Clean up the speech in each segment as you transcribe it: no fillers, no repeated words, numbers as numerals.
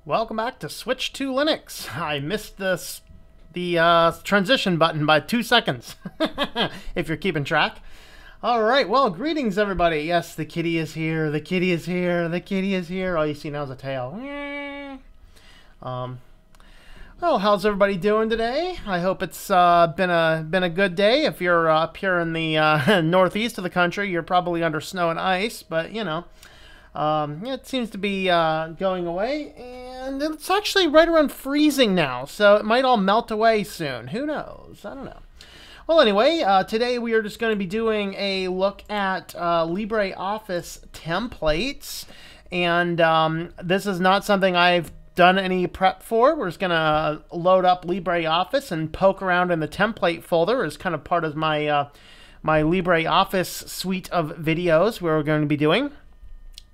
Welcome back to Switch to Linux. I missed the transition button by 2 seconds, if you're keeping track. All right, well, greetings, everybody. Yes, the kitty is here. The kitty is here. The kitty is here. All you see now is a tail. Well, how's everybody doing today? I hope it's been a good day. If you're up here in the northeast of the country, you're probably under snow and ice, but you know. It seems to be going away, and it's actually right around freezing now, so it might all melt away soon. Who knows? I don't know. Well, anyway, today we are just going to be doing a look at LibreOffice templates, and this is not something I've done any prep for. We're just going to load up LibreOffice and poke around in the template folder as kind of part of my, my LibreOffice suite of videos we're going to be doing.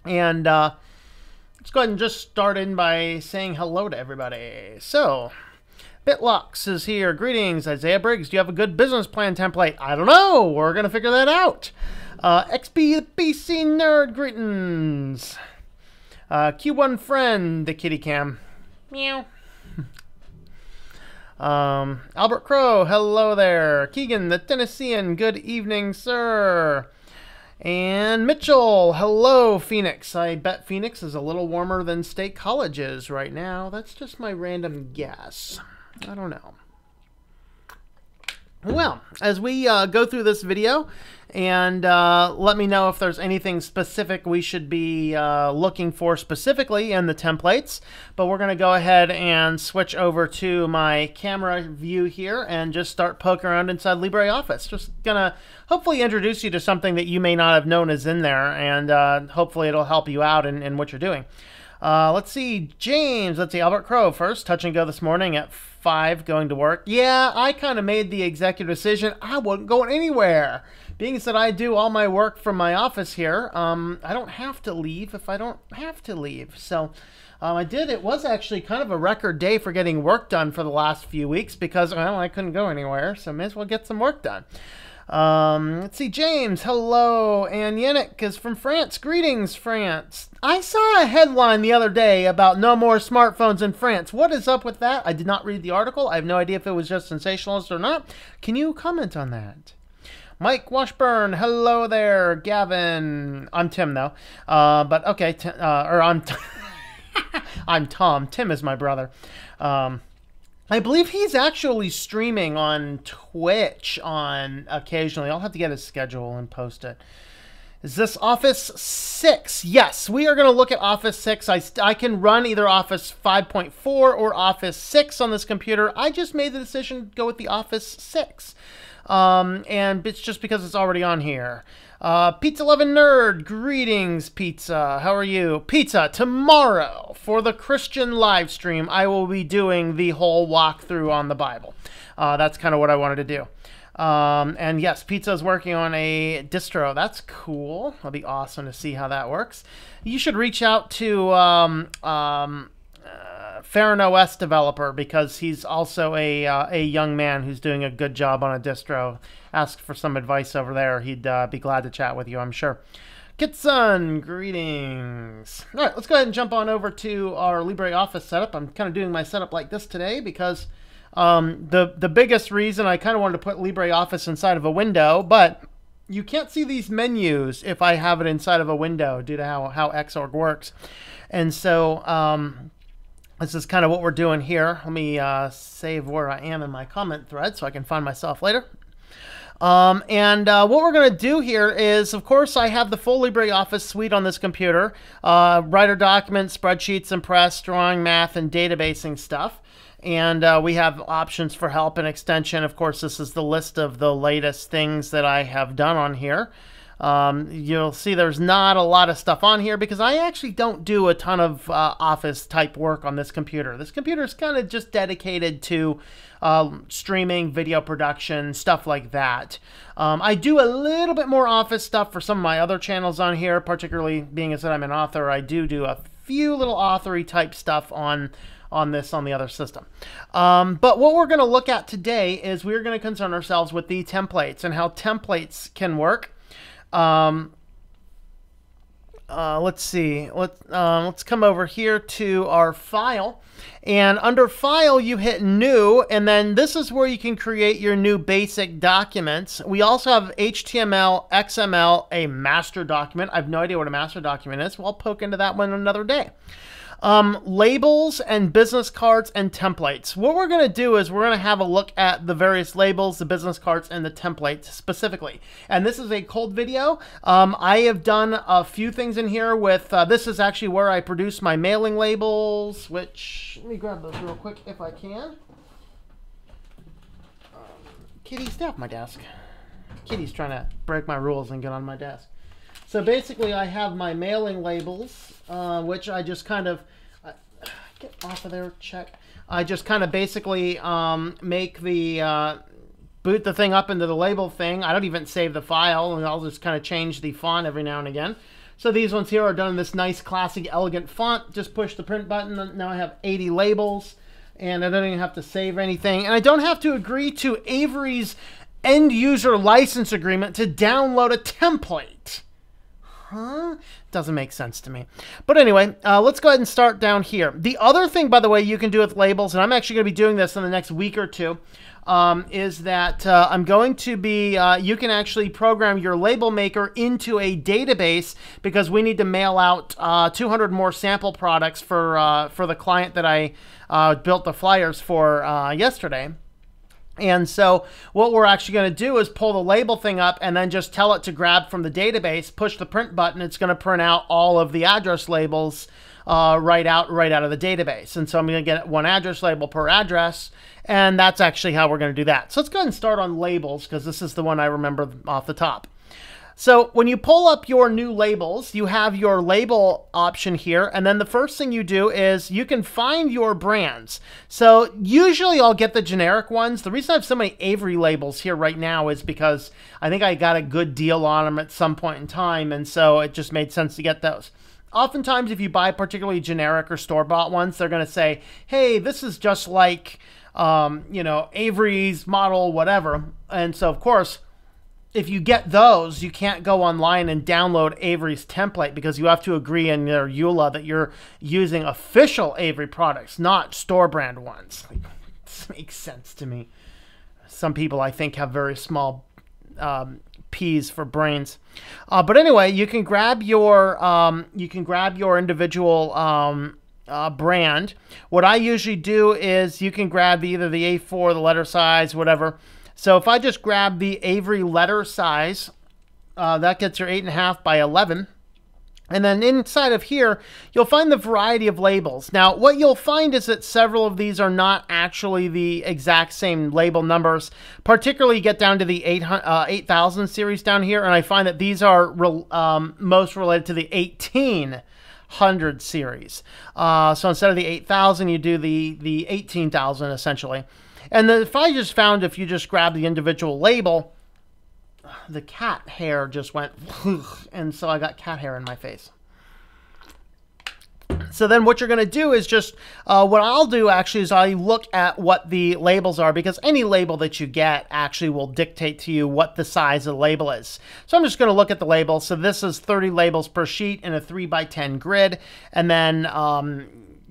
And let's go ahead and just start in by saying hello to everybody. So, BitLux is here. Greetings, Isaiah Briggs. Do you have a good business plan template? I don't know. We're going to figure that out. XP the BC Nerd, greetings. Q1 Friend, the kitty cam. Meow. Albert Crow, hello there. Keegan, the Tennessean, good evening, sir. And Mitchell, hello, Phoenix. I bet Phoenix is a little warmer than State College is right now. That's just my random guess. I don't know. Well, as we go through this video, and let me know if there's anything specific we should be looking for specifically in the templates. But we're going to go ahead and switch over to my camera view here and just start poking around inside LibreOffice. Just going to hopefully introduce you to something that you may not have known is in there, and hopefully it'll help you out in what you're doing. Let's see, James, let's see, Albert Crow first, touch and go this morning at 5 going to work. Yeah, I kind of made the executive decision. I wasn't going anywhere. Being that I do all my work from my office here, I don't have to leave if I don't have to leave. So I did. It was actually kind of a record day for getting work done for the last few weeks because, well, I couldn't go anywhere. So may as well get some work done. Let's see, James, hello, and Yannick is from France. Greetings, France. I saw a headline the other day about no more smartphones in France. What is up with that? I did not read the article. I have no idea if it was just sensationalist or not. Can you comment on that? Mike Washburn, hello there. Gavin, I'm Tim though, but okay, I'm Tom. Tim is my brother. I believe he's actually streaming on Twitch on occasionally. I'll have to get his schedule and post it. Is this Office 6? Yes, we are going to look at Office 6. I can run either Office 5.4 or Office 6 on this computer. I just made the decision to go with the Office 6. And it's just because it's already on here. Pizza Lovin' Nerd, greetings, Pizza. How are you? Pizza, tomorrow for the Christian live stream, I will be doing the whole walkthrough on the Bible. That's kind of what I wanted to do. And yes, Pizza is working on a distro. That's cool. It'll be awesome to see how that works. You should reach out to Farron OS developer because he's also a young man who's doing a good job on a distro. Ask for some advice over there. He'd be glad to chat with you, I'm sure. Kitsun, greetings. All right, let's go ahead and jump on over to our LibreOffice setup. I'm kind of doing my setup like this today because the biggest reason I kind of wanted to put LibreOffice inside of a window, but you can't see these menus if I have it inside of a window due to how Xorg works. And so this is kind of what we're doing here. Let me save where I am in my comment thread so I can find myself later. What we're going to do here is, of course, I have the full LibreOffice suite on this computer. Writer documents, spreadsheets, Impress, drawing, math, and databasing stuff. And we have options for help and extension. Of course, this is the list of the latest things that I have done on here. You'll see there's not a lot of stuff on here because I actually don't do a ton of office type work on this computer. This computer is kind of just dedicated to streaming, video production, stuff like that. I do a little bit more office stuff for some of my other channels on here, particularly being as that I'm an author. I do a few little authory type stuff on the other system. But what we're going to look at today is we're going to concern ourselves with the templates and how templates can work. let's see. Let's come over here to our file. And under File, you hit New, and then this is where you can create your new basic documents. We also have HTML, XML, a master document. I have no idea what a master document is. We'll poke into that one another day. Labels and business cards and templates. What we're going to do is we're going to have a look at the various labels, the business cards, and the templates specifically. And this is a cold video. I have done a few things in here with, this is actually where I produce my mailing labels, which, let me grab those real quick if I can. Kitty, stay off my desk. Kitty's trying to break my rules and get on my desk. So basically, I have my mailing labels, which I just kind of, get off of there, check. I just kind of basically make the, boot the thing up into the label thing. I don't even save the file, and I'll just kind of change the font every now and again. So these ones here are done in this nice, classic, elegant font. Just push the print button. Now I have 80 labels, and I don't even have to save anything. And I don't have to agree to Avery's end user license agreement to download a template. Huh? Doesn't make sense to me. But anyway, let's go ahead and start down here. The other thing, by the way, you can do with labels, and I'm actually going to be doing this in the next week or two, is that I'm going to be, you can actually program your label maker into a database, because we need to mail out 200 more sample products for the client that I built the flyers for yesterday. And so what we're actually going to do is pull the label thing up and then just tell it to grab from the database, push the print button. It's going to print out all of the address labels right out of the database. And so I'm going to get one address label per address, and that's actually how we're going to do that. So let's go ahead and start on labels, because this is the one I remember off the top. So when you pull up your new labels, you have your label option here, and then the first thing you do is you can find your brands. So usually I'll get the generic ones. The reason I have so many Avery labels here right now is because I think I got a good deal on them at some point in time, and so it just made sense to get those. Oftentimes, if you buy particularly generic or store-bought ones, they're going to say, hey, this is just like, you know, Avery's model, whatever. And so, of course, if you get those, you can't go online and download Avery's template, because you have to agree in their EULA that you're using official Avery products, not store brand ones. Like, this makes sense to me. Some people, I think, have very small P's for brains. But anyway, you can grab your individual brand. What I usually do is you can grab either the A4, the letter size, whatever. So if I just grab the Avery letter size, that gets your 8.5 by 11. And then inside of here, you'll find the variety of labels. Now, what you'll find is that several of these are not actually the exact same label numbers. Particularly, you get down to the 8000 series down here, and I find that these are most related to the 1800 series. So instead of the 8000, you do the 18,000 essentially. And then if I just found, if you just grab the individual label, the cat hair just went, and so I got cat hair in my face. So then what you're going to do is just, what I'll do actually is I look at what the labels are, because any label that you get actually will dictate to you what the size of the label is. So I'm just going to look at the label. So this is 30 labels per sheet in a 3x10 grid, and then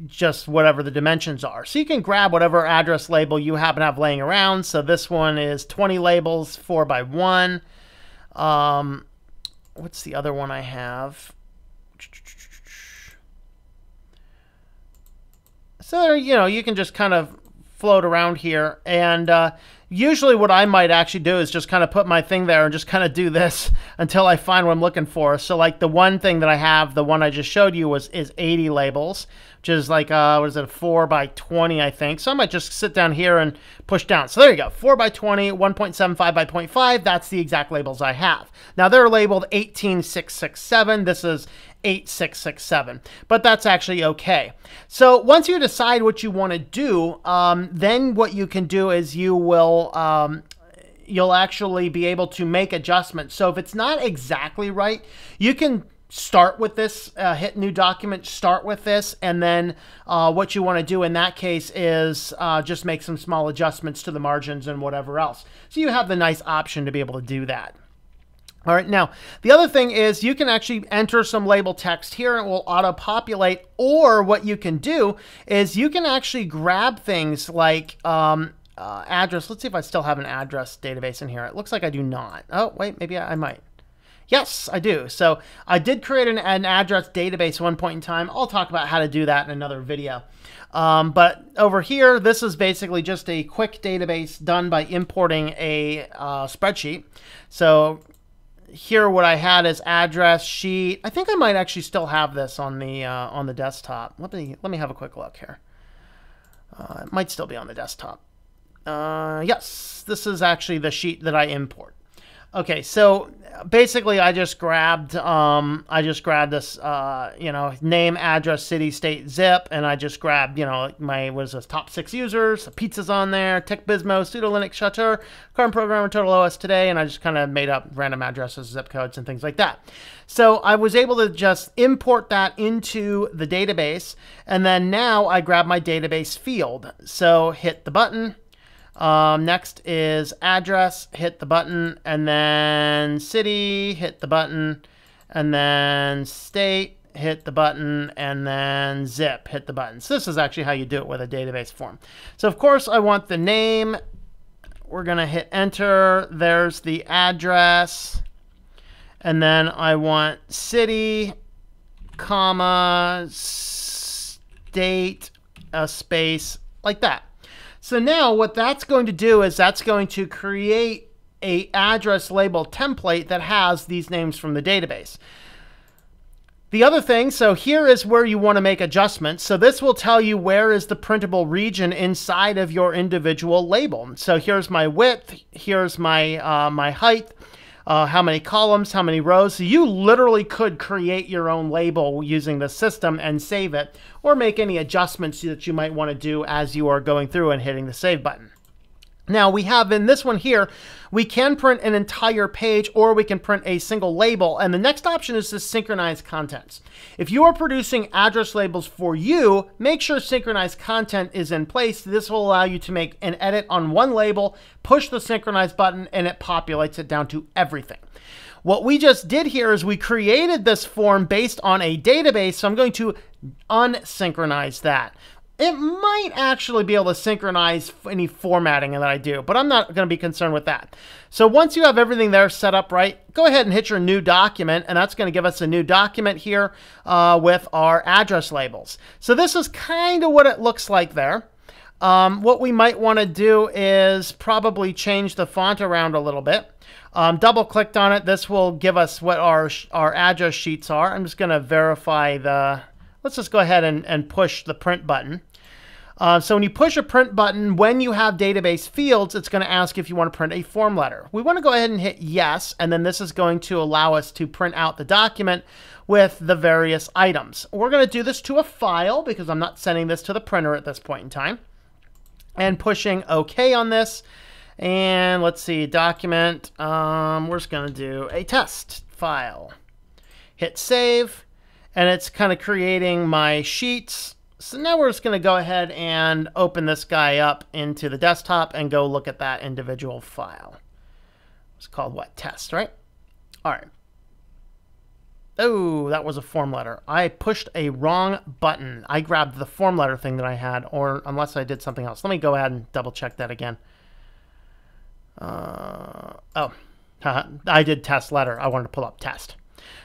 just whatever the dimensions are. So you can grab whatever address label you happen to have laying around. So this one is 20 labels, 4x1. What's the other one I have? So, you know, you can just kind of float around here. And usually what I might actually do is just kind of put my thing there and just kind of do this until I find what I'm looking for. So like the one thing that I have, the one I just showed you is 80 labels, which is like, what is it, a 4x20, I think. So I might just sit down here and push down. So there you go, 4x20, 1.75 by 0.5. That's the exact labels I have. Now they're labeled 18667. This is 8667, but that's actually okay. So once you decide what you want to do, then what you can do is you will, you'll actually be able to make adjustments. So if it's not exactly right, you can start with this, hit new document, start with this, and then what you want to do in that case is just make some small adjustments to the margins and whatever else. So you have the nice option to be able to do that. All right, now the other thing is you can actually enter some label text here and it will auto-populate, or what you can do is you can actually grab things like address. Let's see if I still have an address database in here. It looks like I do not. Oh, wait, maybe I might. Yes, I do. So I did create an address database at one point in time. I'll talk about how to do that in another video. But over here, this is basically just a quick database done by importing a spreadsheet. So here what I had is address sheet. I think I might actually still have this on the desktop. Let me have a quick look here. It might still be on the desktop. Yes, this is actually the sheet that I import. Okay, so basically I just grabbed this name, address, city, state, zip, and I just grabbed my top 6 users, pizzas on there, Tech Bismo, sudo Linux Shutter, current programmer, total OS today, and I just kind of made up random addresses, zip codes, and things like that. So I was able to just import that into the database, and then now I grab my database field. So hit the button. Next is address, hit the button, and then city, hit the button, and then state, hit the button, and then zip, hit the button. So this is actually how you do it with a database form. So of course I want the name. We're going to hit enter. There's the address. And then I want city, comma, state, a space, like that. So now what that's going to do is that's going to create a address label template that has these names from the database. The other thing, so here is where you want to make adjustments. So this will tell you where is the printable region inside of your individual label. So here's my width, here's my my height, how many columns, how many rows. So you literally could create your own label using the system and save it, or make any adjustments that you might want to do as you are going through and hitting the save button. Now we have in this one here, we can print an entire page or we can print a single label. And the next option is to synchronize contents. If you are producing address labels for you, make sure synchronize content is in place. This will allow you to make an edit on one label, push the synchronize button, and it populates it down to everything. What we just did here is we created this form based on a database, so I'm going to unsynchronize that. It might actually be able to synchronize any formatting that I do, but I'm not going to be concerned with that. So once you have everything there set up right, go ahead and hit your new document, and that's going to give us a new document here with our address labels. So this is kind of what it looks like there. What we might want to do is probably change the font around a little bit. Double-clicked on it. This will give us what our address sheets are. I'm just going to verify the... Let's just go ahead and push the print button. So when you push a print button, when you have database fields, it's going to ask if you want to print a form letter. We want to go ahead and hit yes, and then this is going to allow us to print out the document with the various items. We're going to do this to a file because I'm not sending this to the printer at this point in time. And pushing OK on this. And let's see, document. We're just going to do a test file. Hit save. And it's kind of creating my sheets. So now we're just going to go ahead and open this guy up into the desktop and go look at that individual file. It's called what? Test, right? All right. Oh, that was a form letter. I pushed a wrong button. I grabbed the form letter thing that I had, or unless I did something else. Let me go ahead and double check that again. I did test letter. I wanted to pull up test.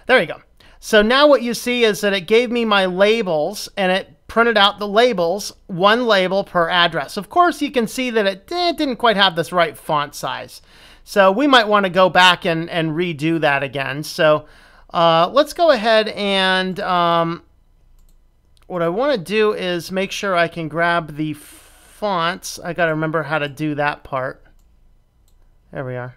There you go. So now what you see is that it gave me my labels, and it printed out the labels, one label per address. Of course, you can see that it didn't quite have this right font size. So we might want to go back and redo that again. So let's go ahead and what I want to do is make sure I can grab the fonts. I got to remember how to do that part. There we are.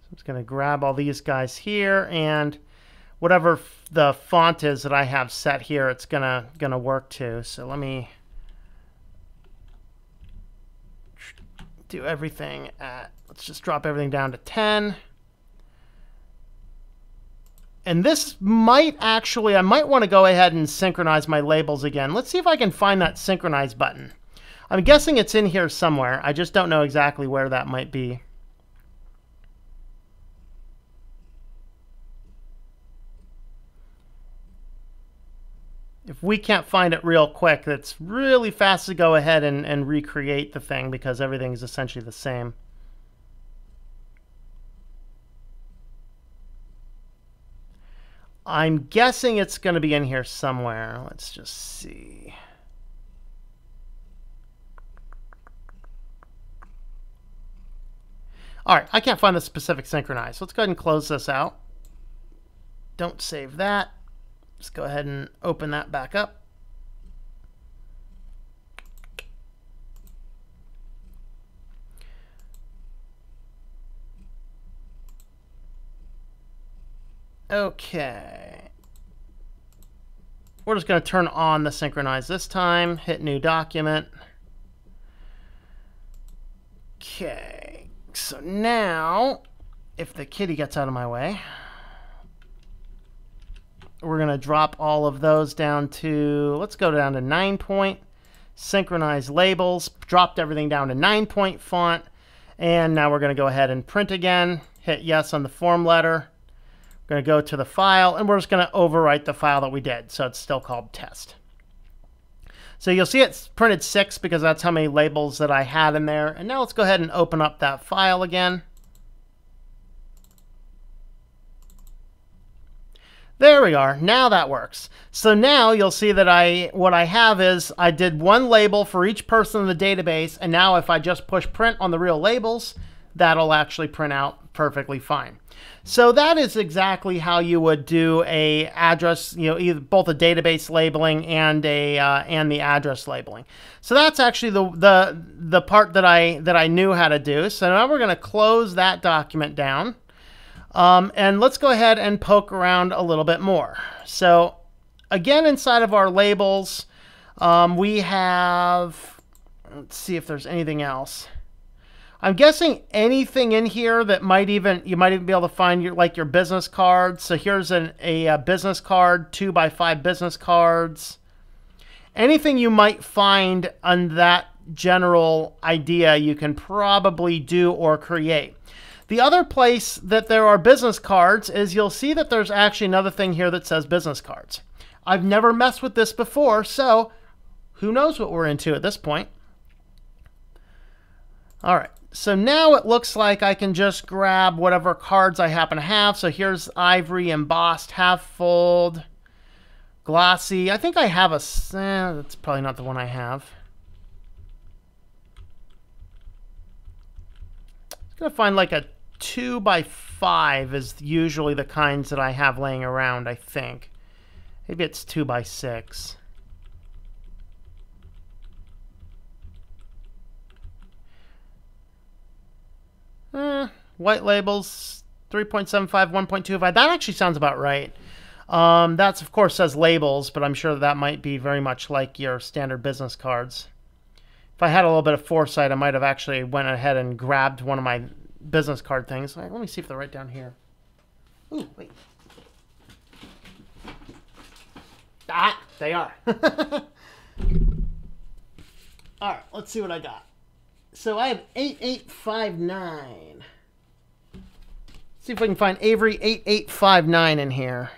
I'm just going to grab all these guys here, and whatever the font is that I have set here, it's gonna work to. So let me do everything at, let's just drop everything down to 10. And this might actually, I might want to go ahead and synchronize my labels again. Let's see if I can find that synchronize button. I'm guessing it's in here somewhere. I just don't know exactly where that might be. If we can't find it real quick, it's really fast to go ahead and recreate the thing because everything's essentially the same. I'm guessing it's going to be in here somewhere. Let's just see. All right, I can't find the specific synchronize. Let's go ahead and close this out. Don't save that. Let's go ahead and open that back up. Okay. We're just going to turn on the synchronize this time. Hit new document. Okay. So now, if the kitty gets out of my way, we're going to drop all of those down to, let's go down to 9-point. Synchronize labels. Dropped everything down to 9-point font. And now we're going to go ahead and print again. Hit yes on the form letter. We're going to go to the file, and we're just going to overwrite the file that we did. So it's still called test. So you'll see it's printed 6 because that's how many labels that I had in there. And now let's go ahead and open up that file again. There we are. Now that works. So now you'll see that what I have is I did one label for each person in the database. And now if I just push print on the real labels, that'll actually print out perfectly fine. So that is exactly how you would do a address, either both a database labeling and the address labeling. So that's actually the part that I knew how to do. So now we're going to close that document down, and let's go ahead and poke around a little bit more. So again, inside of our labels, we have. Let's see if there's anything else. I'm guessing anything in here that you might even be able to find your business cards. So here's a business card, 2x5 business cards. Anything you might find on that general idea, you can probably do or create. The other place that there are business cards is you'll see that there's actually another thing here that says business cards. I've never messed with this before, so who knows what we're into at this point. All right. So now it looks like I can just grab whatever cards I happen to have. So here's ivory, embossed, half fold, glossy. I think I have that's probably not the one I have. I'm going to find like a 2x5 is usually the kinds that I have laying around, I think. Maybe it's 2x6. White labels, 3.75, 1.25. That actually sounds about right. That's, of course, says labels, but I'm sure that might be very much like your standard business cards. If I had a little bit of foresight, I might have actually went ahead and grabbed one of my business card things. All right, let me see if they're right down here. Ooh, wait. Ah, they are. All right, let's see what I got. So I have 8859. See if we can find Avery 8859 in here.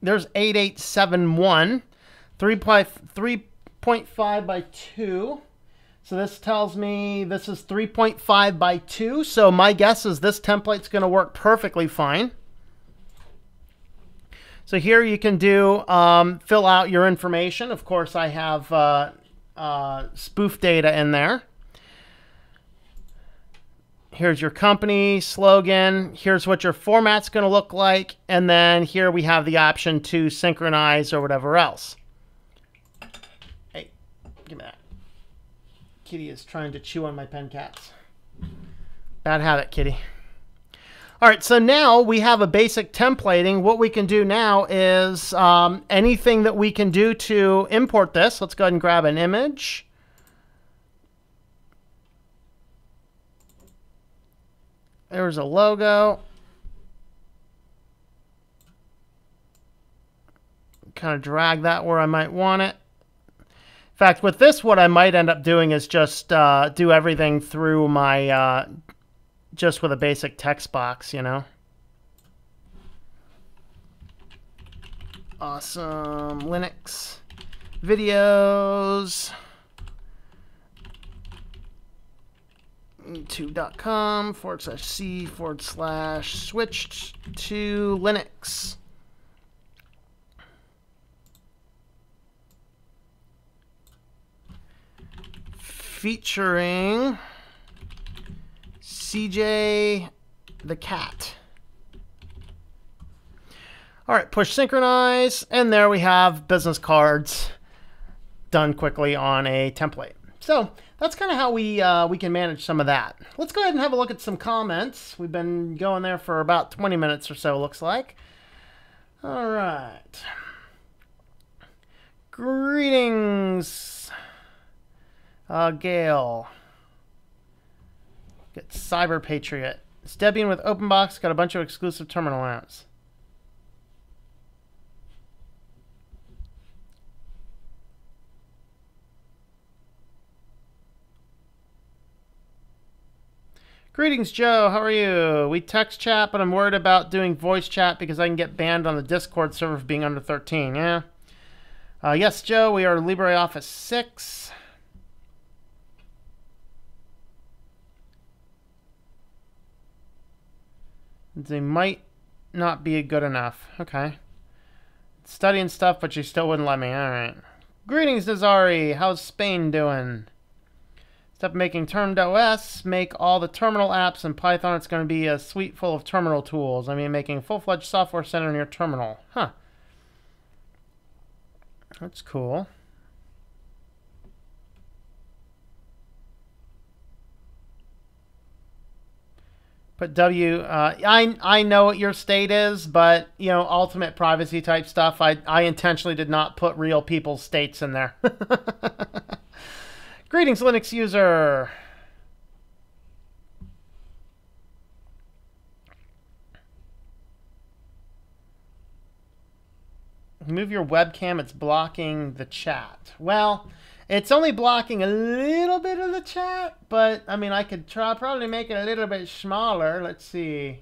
There's 8871, 3.5 by 2. So this tells me this is 3.5 by 2. So my guess is this template's going to work perfectly fine. So here you can do fill out your information. Of course, I have spoof data in there. Here's your company slogan. Here's what your format's going to look like. And then here we have the option to synchronize or whatever else. Hey, give me that. Kitty is trying to chew on my pen caps. Bad habit, Kitty. All right, so now we have a basic templating. What we can do now is anything that we can do to import this. Let's go ahead and grab an image. There's a logo. Kind of drag that where I might want it. In fact, with this, what I might end up doing is just do everything through my, just with a basic text box, you know. Awesome. Linux videos. YouTube.com/c/switched to Linux. Featuring CJ the cat. All right, push synchronize, and there we have business cards done quickly on a template. So that's kind of how we can manage some of that. Let's go ahead and have a look at some comments. We've been going there for about 20 minutes or so, looks like. All right. Greetings. Gail. Get Cyber Patriot. It's Debian with OpenBox. Got a bunch of exclusive terminal apps. Greetings, Joe. How are you? We text chat, but I'm worried about doing voice chat because I can get banned on the Discord server for being under 13. Yeah. Yes, Joe. We are LibreOffice 6. They might not be good enough. Okay. Studying stuff, but you still wouldn't let me. All right. Greetings, Nazari. How's Spain doing? Stop making Term.os. Make all the terminal apps in Python. It's going to be a suite full of terminal tools. I mean, making a full-fledged software center in your terminal. Huh. That's cool. Put W, I know what your state is, but, you know, ultimate privacy type stuff, I intentionally did not put real people's states in there. Greetings, Linux user. Move your webcam, it's blocking the chat. Well, it's only blocking a little bit of the chat, but I mean, I could probably make it a little bit smaller. Let's see.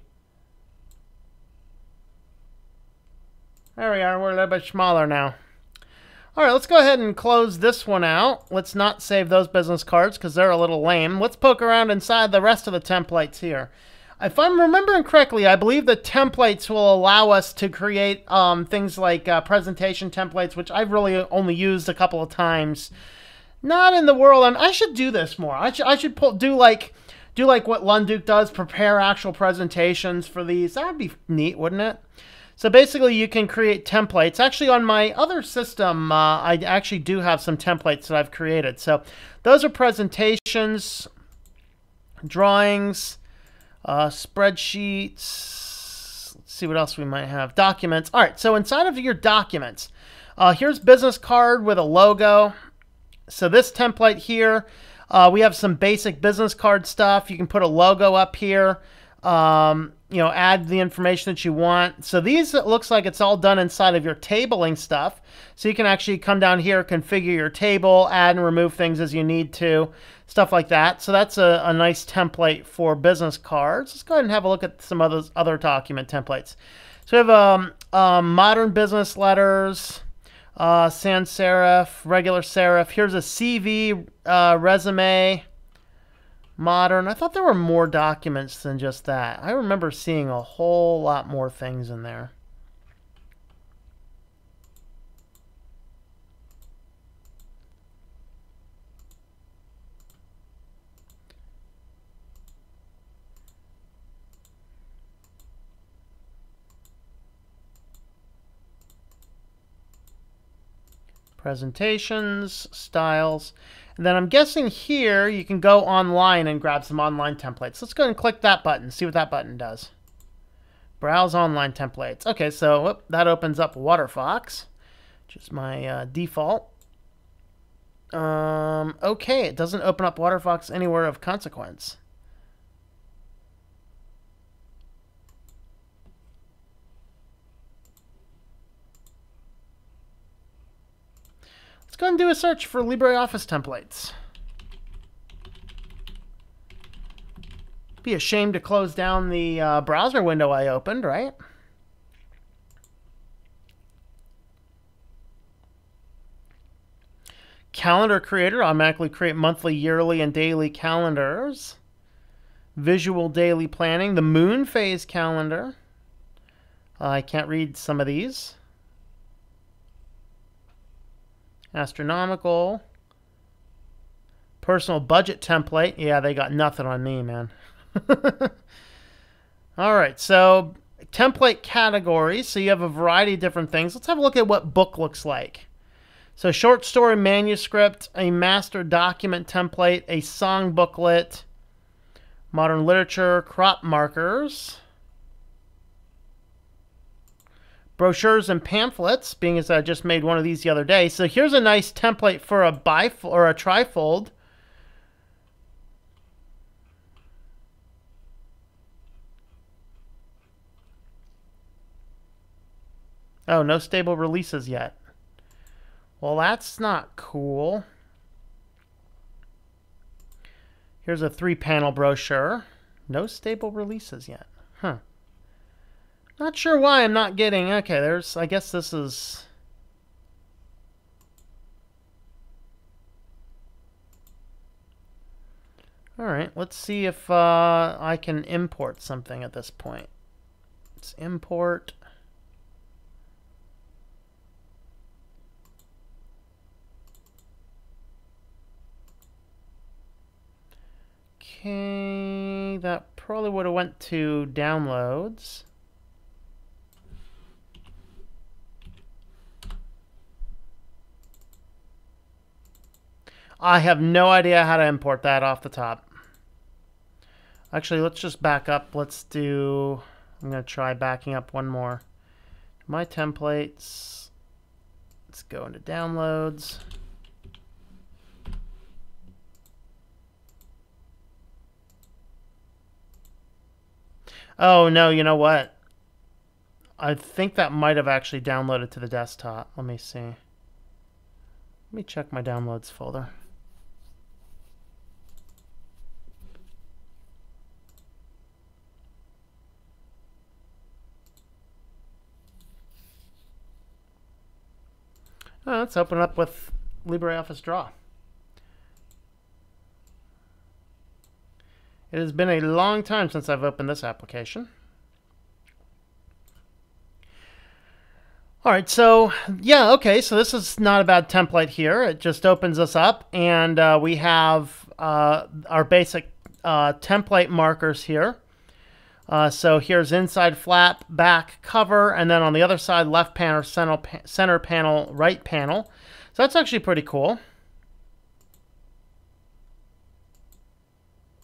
There we are. We're a little bit smaller now. All right, let's go ahead and close this one out. Let's not save those business cards because they're a little lame. Let's poke around inside the rest of the templates here. If I'm remembering correctly, I believe the templates will allow us to create things like presentation templates, which I've really only used a couple of times. Not in the world. I should do this more. I should do like what Lunduke does, prepare actual presentations for these. That would be neat, wouldn't it? So basically, you can create templates. Actually, on my other system, I actually do have some templates that I've created. So those are presentations, drawings, spreadsheets. Let's see what else we might have. Documents. All right, so inside of your documents, here's business card with a logo. So this template here, we have some basic business card stuff. You can put a logo up here, you know, add the information that you want. So these, it looks like it's all done inside of your tabling stuff. So you can actually come down here, configure your table, add and remove things as you need to, stuff like that. So that's a nice template for business cards. Let's go ahead and have a look at some of those other document templates. So we have modern business letters, sans serif, regular serif. Here's a CV, resume, modern. I thought there were more documents than just that. I remember seeing a whole lot more things in there. Presentations, styles, and then I'm guessing here you can go online and grab some online templates. Let's go ahead and click that button, see what that button does. Browse online templates. Okay, so that opens up WaterFox, which is my default. Okay, it doesn't open up WaterFox anywhere of consequence. Let's go and do a search for LibreOffice templates. Be ashamed to close down the browser window I opened, right? Calendar Creator, automatically create monthly, yearly, and daily calendars. Visual daily planning, the moon phase calendar. I can't read some of these. Astronomical. Personal budget template. Yeah, they got nothing on me, man. All right, so template categories. So you have a variety of different things. Let's have a look at what book looks like. So short story manuscript, a master document template, a song booklet, modern literature, crop markers, brochures and pamphlets, being as I just made one of these the other day. So here's a nice template for a bifold or a trifold. Oh, no stable releases yet. Well, that's not cool. Here's a 3-panel brochure. No stable releases yet. Huh. Not sure why I'm not getting... Okay, there's... I guess this is... Alright, let's see if I can import something at this point. Let's import... Okay, that probably would have went to downloads. I have no idea how to import that off the top. Actually, let's just back up. Let's do... I'm going to try backing up one more. My templates. Let's go into downloads. Oh, no, you know what? I think that might have actually downloaded to the desktop. Let me see. Let me check my downloads folder. Oh, let's open up with LibreOffice Draw. It has been a long time since I've opened this application. All right, so yeah, okay, so this is not a bad template here. It just opens us up, and we have our basic template markers here. So here's inside flap, back, cover, and then on the other side, left panel, center panel, right panel. So that's actually pretty cool.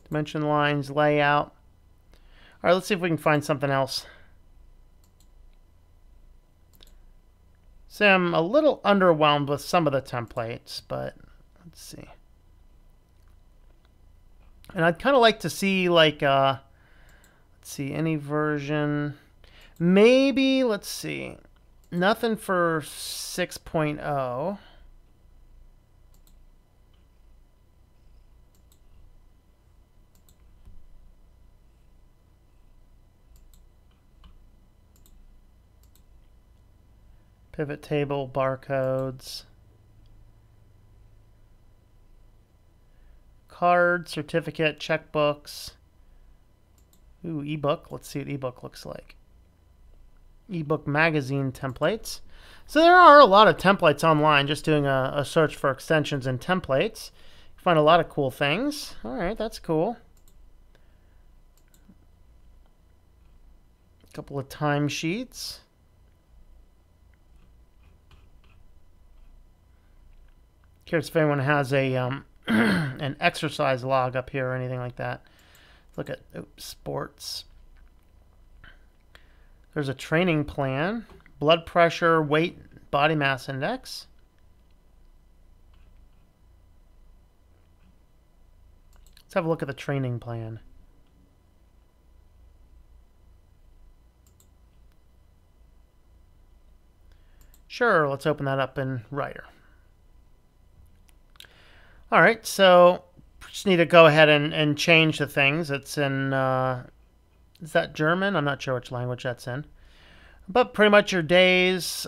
Dimension lines, layout. All right, let's see if we can find something else. So I'm a little underwhelmed with some of the templates, but let's see. And I'd kind of like to see, like, let's see, any version. Maybe, let's see, nothing for 6.0. Pivot table, barcodes, card, certificate, checkbooks. Ooh, ebook. Let's see what ebook looks like. Ebook magazine templates. So there are a lot of templates online. Just doing a search for extensions and templates. You find a lot of cool things. All right, that's cool. A couple of timesheets. Curious if anyone has a an exercise log up here or anything like that. Look at sports. There's a training plan. Blood pressure, weight, body mass index. Let's have a look at the training plan. Sure, let's open that up in Writer. All right, so just need to go ahead and change the things. It's in, is that German? I'm not sure which language that's in. But pretty much your days,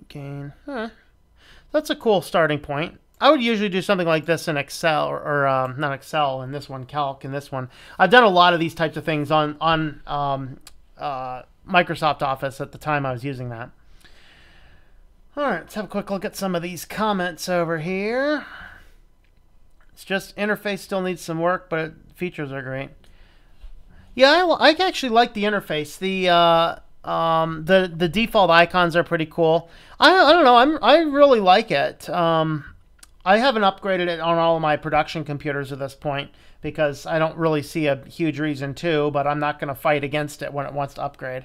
gain. That's a cool starting point. I would usually do something like this in Excel, or not Excel, in this one, Calc, in this one. I've done a lot of these types of things on Microsoft Office at the time I was using that. All right, let's have a quick look at some of these comments over here. It's just interface still needs some work, but features are great. Yeah, I actually like the interface. The default icons are pretty cool. I don't know. I really like it. I haven't upgraded it on all of my production computers at this point because I don't really see a huge reason to, but I'm not going to fight against it when it wants to upgrade.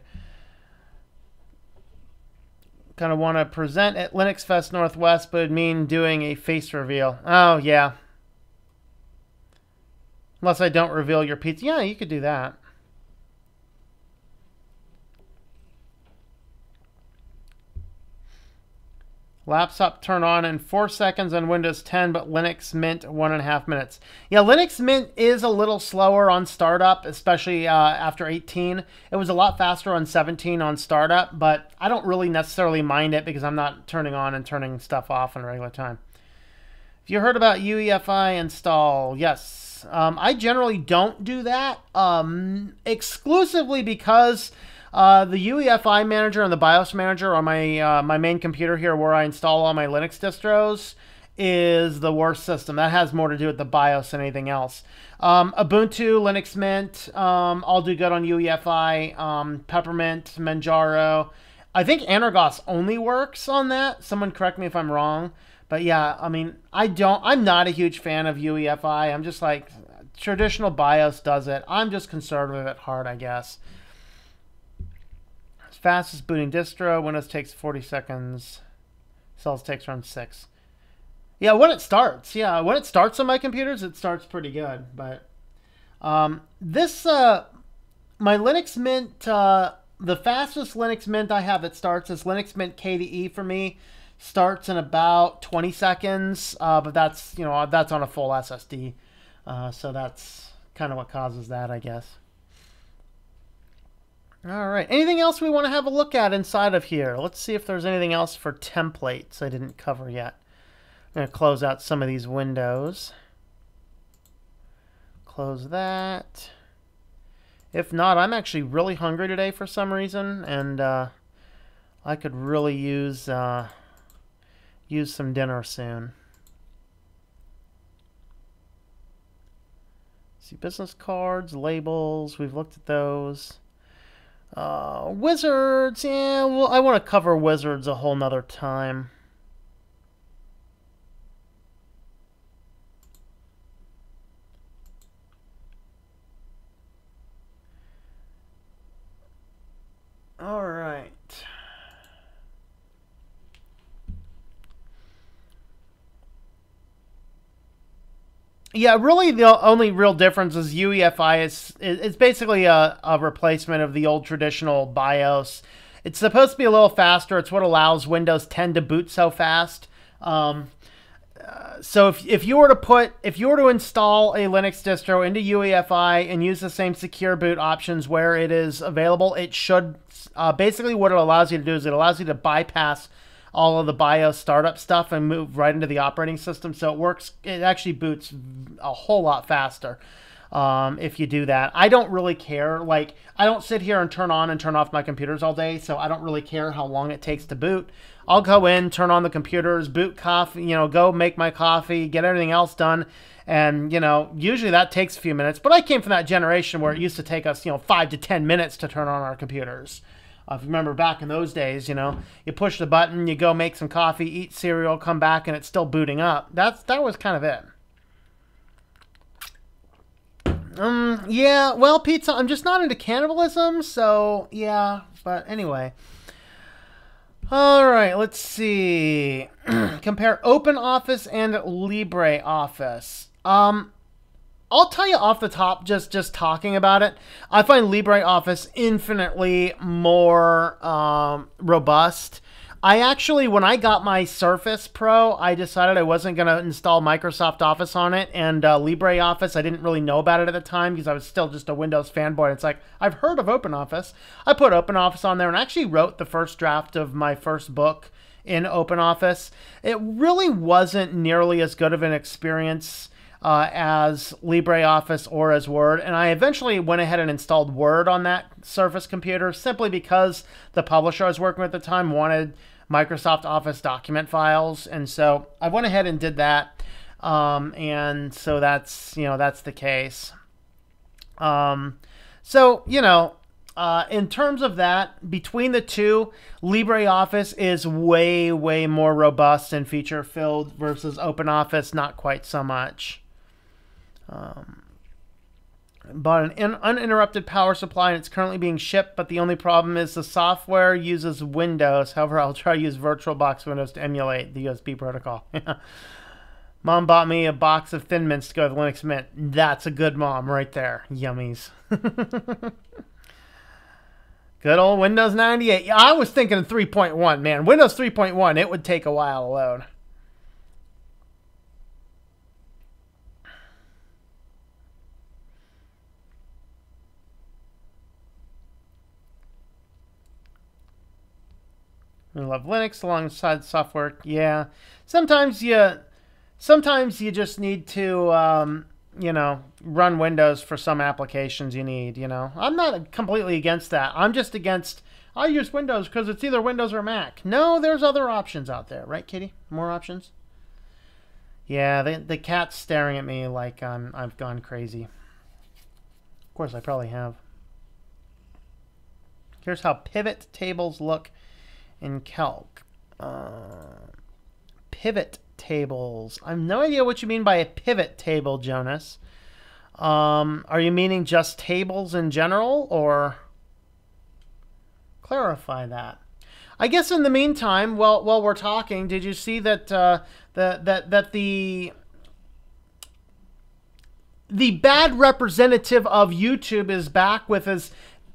Kind of want to present at Linux Fest Northwest, but it'd mean doing a face reveal. Oh, yeah. Unless I don't reveal your pizza. Yeah, you could do that. Laptop turn on in 4 seconds on Windows 10, but Linux Mint 1.5 minutes. Yeah, Linux Mint is a little slower on startup, especially after 18. It was a lot faster on 17 on startup, but I don't really necessarily mind it because I'm not turning on and turning stuff off in regular time. If you heard about UEFI install, yes. I generally don't do that exclusively because the UEFI manager and the BIOS manager on my main computer here where I install all my Linux distros is the worst system. That has more to do with the BIOS than anything else. Ubuntu, Linux Mint, all do good on UEFI. Peppermint, Manjaro. I think Energos only works on that. Someone correct me if I'm wrong. But yeah, I mean, I'm not a huge fan of UEFI. I'm just like, traditional BIOS does it. I'm just conservative at heart, I guess. Fastest booting distro. Windows takes 40 seconds. Cells takes around 6. Yeah, when it starts. Yeah, when it starts on my computers, it starts pretty good. But my Linux Mint, the fastest Linux Mint I have that starts is Linux Mint KDE for me. Starts in about 20 seconds, but that's that's on a full SSD, so that's kind of what causes that, I guess. All right. Anything else we want to have a look at inside of here? Let's see if there's anything else for templates I didn't cover yet. I'm going to close out some of these windows. Close that. If not, I'm actually really hungry today for some reason, and I could really use some dinner soon. See, business cards, labels, we've looked at those. Wizards, yeah, well, I want to cover wizards a whole nother time. All right. Yeah, really the only real difference is UEFI is basically a replacement of the old traditional BIOS. It's supposed to be a little faster. It's what allows Windows 10 to boot so fast. So if you were to install a Linux distro into UEFI and use the same secure boot options where it is available, it should basically what it allows you to do is it allows you to bypass all of the BIOS startup stuff and move right into the operating system. So it actually boots a whole lot faster if you do that. I don't really care. Like, I don't sit here and turn on and turn off my computers all day, so I don't really care how long it takes to boot. I'll go in, turn on the computers, boot coffee, go make my coffee, get everything else done. And, usually that takes a few minutes. But I came from that generation where it used to take us, 5 to 10 minutes to turn on our computers. If you remember back in those days, you push the button, you go make some coffee, eat cereal, come back, and it's still booting up. That was kind of it. Yeah, well, pizza, I'm just not into cannibalism, so yeah, but anyway. All right, let's see. Compare OpenOffice and LibreOffice. I'll tell you off the top, just talking about it, I find LibreOffice infinitely more robust. I actually, when I got my Surface Pro, I decided I wasn't going to install Microsoft Office on it, and LibreOffice, I didn't really know about it at the time because I was still just a Windows fanboy. It's like, I've heard of OpenOffice. I put OpenOffice on there and actually wrote the first draft of my first book in OpenOffice. It really wasn't nearly as good of an experience as LibreOffice or as Word, and I eventually went ahead and installed Word on that Surface computer simply because the publisher I was working with at the time wanted Microsoft Office document files, and so I went ahead and did that, and so that's that's the case. So in terms of that, between the two, LibreOffice is way more robust and feature filled versus OpenOffice not quite so much. Bought an uninterrupted power supply and it's currently being shipped, but the only problem is the software uses Windows. However, I'll try to use VirtualBox Windows to emulate the USB protocol. Mom bought me a box of Thin Mints to go with Linux Mint. That's a good mom right there. Yummies. Good old Windows 98. Yeah, I was thinking of 3.1, man. Windows 3.1, it would take a while to load. I love Linux alongside software. Yeah, sometimes you just need to run Windows for some applications you need. I'm not completely against that. I'm just against. I use Windows because it's either Windows or Mac. No, there's other options out there, right, Kitty? More options. Yeah, the cat's staring at me like I've gone crazy. Of course, I probably have. Here's how pivot tables look in Calc. Pivot tables. I have no idea what you mean by a pivot table, Jonas. Are you meaning just tables in general, or clarify that? I guess in the meantime, while we're talking, did you see that the bad representative of YouTube is back with his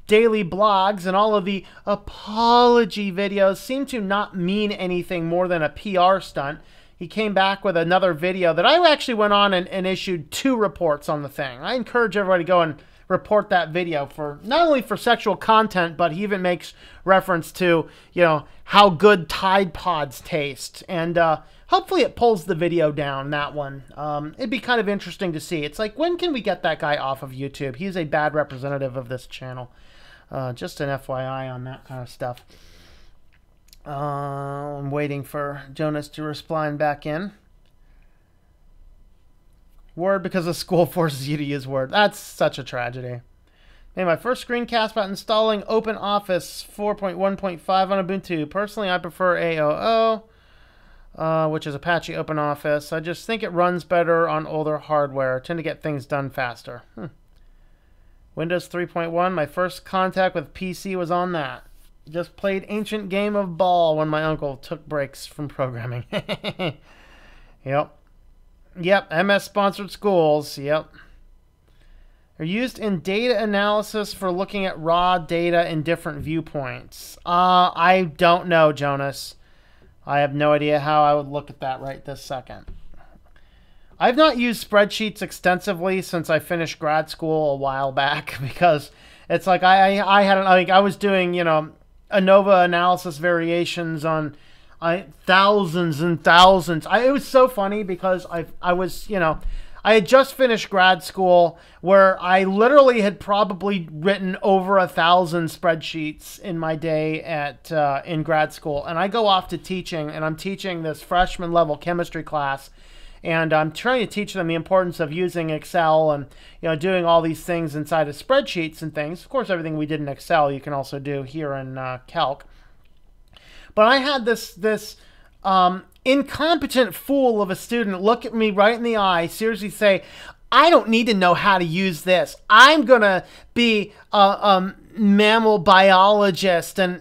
daily blogs, and all of the apology videos seem to not mean anything more than a PR stunt. He came back with another video that I actually went on and issued 2 reports on the thing. I encourage everybody to go and report that video for not only for sexual content, but he even makes reference to, how good Tide Pods taste. And hopefully it pulls the video down, that one. It'd be kind of interesting to see. It's like, when can we get that guy off of YouTube? He's a bad representative of this channel. Just an FYI on that kind of stuff. I'm waiting for Jonas to respond back in. Word because the school forces you to use Word. That's such a tragedy. Made my first screencast about installing OpenOffice 4.1.5 on Ubuntu. Personally, I prefer AOO, which is Apache OpenOffice. I just think it runs better on older hardware. I tend to get things done faster. Windows 3.1, my first contact with PC was on that. Just played ancient game of ball when my uncle took breaks from programming. Yep. MS sponsored schools. Yep. Are used in data analysis for looking at raw data in different viewpoints. I don't know, Jonas. I have no idea how I would look at that right this second. I've not used spreadsheets extensively since I finished grad school a while back, because it's like I was doing, ANOVA analysis variations on thousands and thousands. It was so funny because I was, I had just finished grad school where I literally had probably written over 1,000 spreadsheets in my day in grad school. And I go off to teaching, and I'm teaching this freshman level chemistry class. And I'm trying to teach them the importance of using Excel and doing all these things inside of spreadsheets and things. Of course, everything we did in Excel you can also do here in Calc. But I had this incompetent fool of a student look at me right in the eye, seriously say, I don't need to know how to use this. I'm going to be a mammal biologist or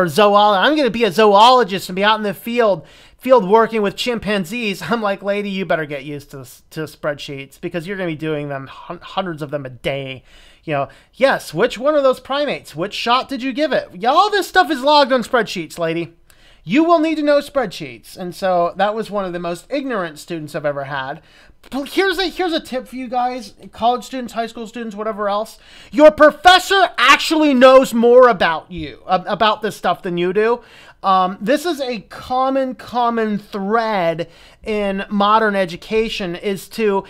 zoologist. I'm going to be a zoologist and be out in the field working with chimpanzees. I'm like, lady, you better get used to spreadsheets because you're going to be doing them, hundreds of them a day. You know, yes, which one of those primates? Which shot did you give it? Yeah, all this stuff is logged on spreadsheets, lady. You will need to know spreadsheets. And so that was one of the most ignorant students I've ever had. Here's a tip for you guys, college students, high school students, whatever else. Your professor actually knows more about you, about this stuff than you do. This is a common thread in modern education is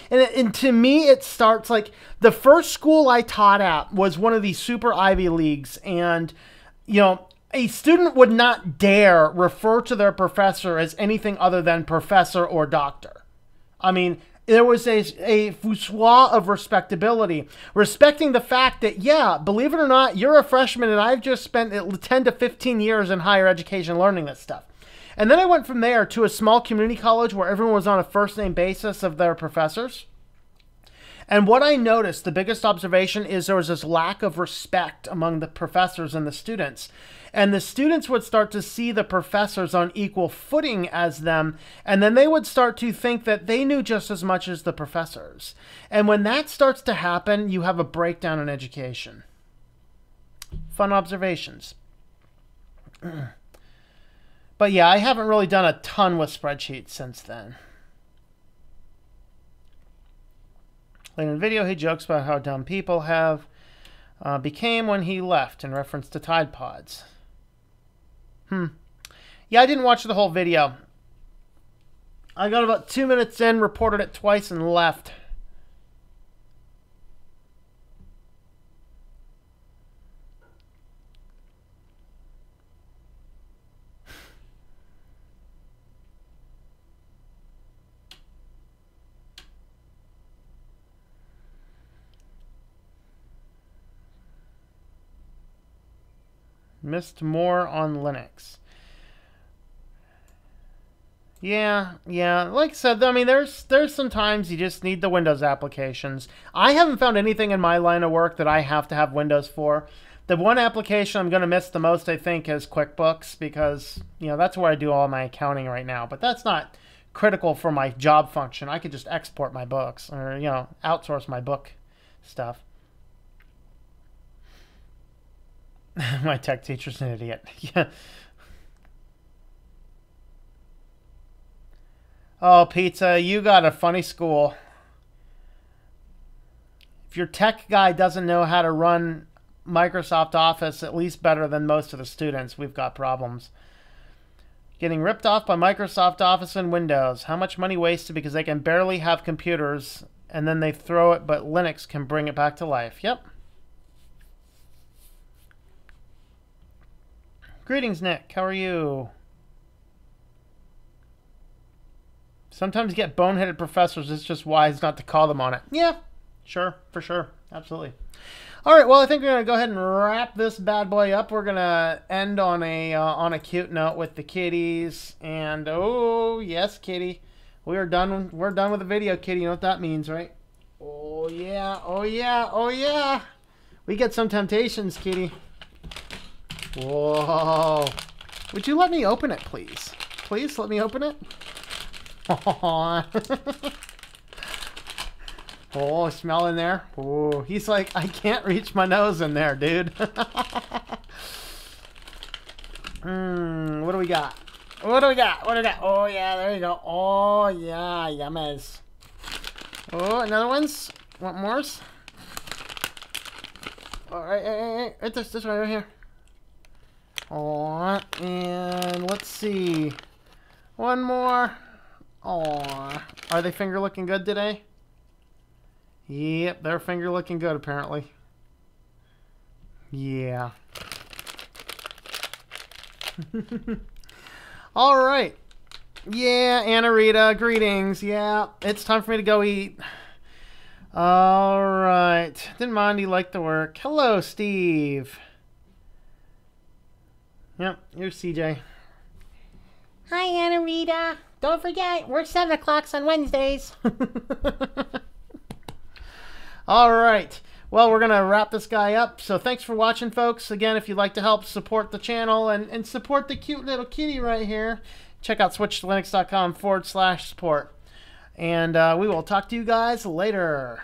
and to me, it starts like the first school I taught at was one of these super Ivy Leagues. And, you know, a student would not dare refer to their professor as anything other than professor or doctor. I mean, there was a foursquare of respectability, respecting the fact that, yeah, believe it or not, you're a freshman and I've just spent 10 to 15 years in higher education learning this stuff. And then I went from there to a small community college where everyone was on a first name basis of their professors. And what I noticed, the biggest observation, is there was this lack of respect among the professors and the students. And the students would start to see the professors on equal footing as them, and then they would start to think that they knew just as much as the professors. And when that starts to happen, you have a breakdown in education. Fun observations. But yeah, I haven't really done a ton with spreadsheets since then. Later in the video, he jokes about how dumb people became when he left in reference to Tide Pods. Yeah, I didn't watch the whole video. I got about 2 minutes in, reported it twice, and left. Missed more on Linux. Yeah. Like I said, I mean, there's some times you just need the Windows applications. I haven't found anything in my line of work that I have to have Windows for. The one application I'm going to miss the most, I think, is QuickBooks because, you know, that's where I do all my accounting right now. But that's not critical for my job function. I could just export my books or, you know, outsource my book stuff. My tech teacher's an idiot. Yeah. Oh, Pizza, you got a funny school. If your tech guy doesn't know how to run Microsoft Office at least better than most of the students, we've got problems. Getting ripped off by Microsoft Office and Windows. How much money wasted because they can barely have computers and then they throw it, but Linux can bring it back to life. Yep. Greetings, Nick. How are you? Sometimes you get boneheaded professors. It's just wise not to call them on it. Yeah, sure, for sure. Absolutely. All right, well, I think we're going to go ahead and wrap this bad boy up. We're going to end on a cute note with the kitties. And, oh, yes, kitty. We're done with the video, kitty. You know what that means, right? Oh, yeah, oh, yeah, oh, yeah. We get some temptations, kitty. Whoa. Would you let me open it, please? Please let me open it? Oh, smell in there. Oh, he's like, I can't reach my nose in there, dude. What do we got? What do we got? What do we got? Oh, yeah, there you go. Oh, yeah, yummies. Oh, another one's? Want more's? All right, hey, right this one right here. Oh, and let's see. One more. Oh, are they finger looking good today? Yep, they're finger looking good apparently. Yeah. All right. Yeah, Anna Rita, greetings. Yeah, it's time for me to go eat. All right. Didn't Mondi like the work? Hello, Steve. Yep, here's CJ. Hi, Anna Rita. Don't forget, we're 7 o'clock on Wednesdays. All right. Well, we're going to wrap this guy up. So thanks for watching, folks. Again, if you'd like to help support the channel and support the cute little kitty right here, check out switchtolinux.com/support. And we will talk to you guys later.